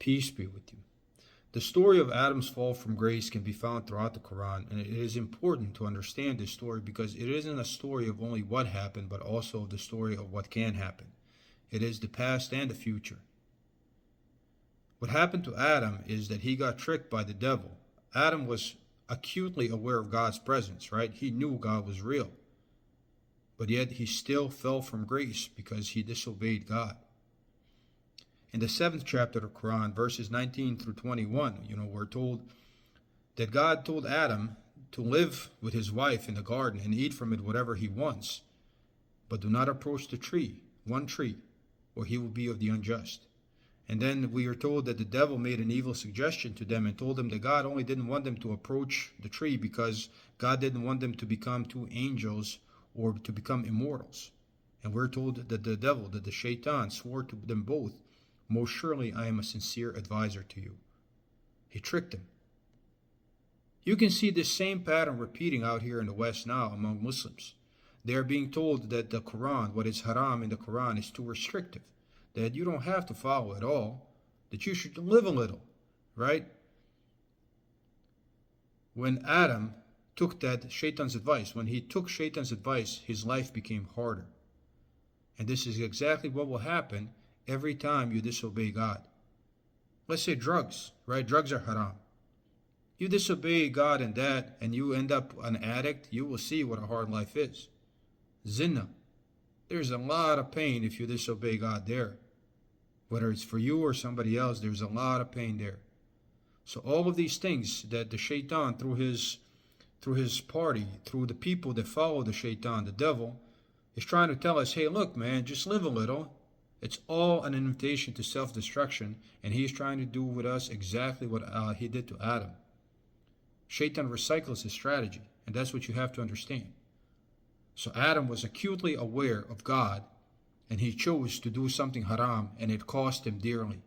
Peace be with you. The story of Adam's fall from grace can be found throughout the Quran, and it is important to understand this story because it isn't a story of only what happened, but also the story of what can happen. It is the past and the future. What happened to Adam is that he got tricked by the devil. Adam was acutely aware of God's presence, right? He knew God was real. But yet he still fell from grace because he disobeyed God. In the 7th chapter of the Quran, verses 19 through 21, we're told that God told Adam to live with his wife in the garden and eat from it whatever he wants, but do not approach the tree, one tree, or he will be of the unjust. And then we are told that the devil made an evil suggestion to them and told them that God only didn't want them to approach the tree because God didn't want them to become two angels or to become immortals. And we're told that the devil, that the shaitan, swore to them both, "Most surely I am a sincere advisor to you." He tricked them. You can see this same pattern repeating out here in the West now among Muslims. They are being told that the Quran, what is haram in the Quran, is too restrictive, that you don't have to follow it all, that you should live a little, right? When Adam took that shaitan's advice, when he took shaitan's advice, his life became harder. And this is exactly what will happen every time you disobey God. Let's say drugs, right? Drugs are haram. You disobey God in that and you end up an addict, you will see what a hard life is. Zina. There's a lot of pain if you disobey God there. Whether it's for you or somebody else, there's a lot of pain there. So all of these things that the shaitan, through his party, through the people that follow the shaitan, the devil, is trying to tell us, hey, look, man, just live a little. It's all an invitation to self-destruction, and he's trying to do with us exactly what he did to Adam. Shaitan recycles his strategy, and that's what you have to understand. So Adam was acutely aware of God, and he chose to do something haram, and it cost him dearly.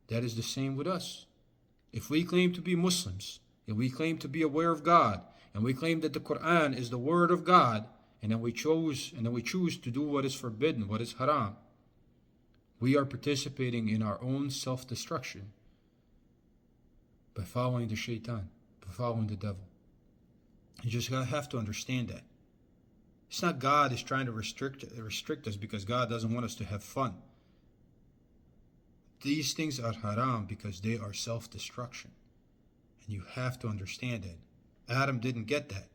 That is the same with us. If we claim to be Muslims, and we claim to be aware of God, and we claim that the Quran is the word of God, and then we choose to do what is forbidden, what is haram, we are participating in our own self-destruction by following the shaitan, by following the devil. You just have to understand that. It's not God is trying to restrict us because God doesn't want us to have fun. These things are haram because they are self-destruction. And you have to understand that. Adam didn't get that.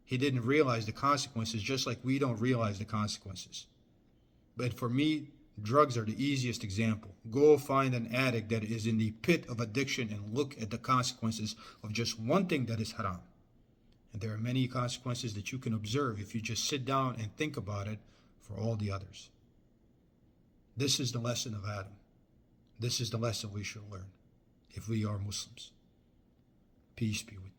He didn't realize the consequences, just like we don't realize the consequences. But for me, drugs are the easiest example. Go find an addict that is in the pit of addiction and look at the consequences of just one thing that is haram. And there are many consequences that you can observe if you just sit down and think about it for all the others. This is the lesson of Adam. This is the lesson we should learn if we are Muslims. Peace be with you.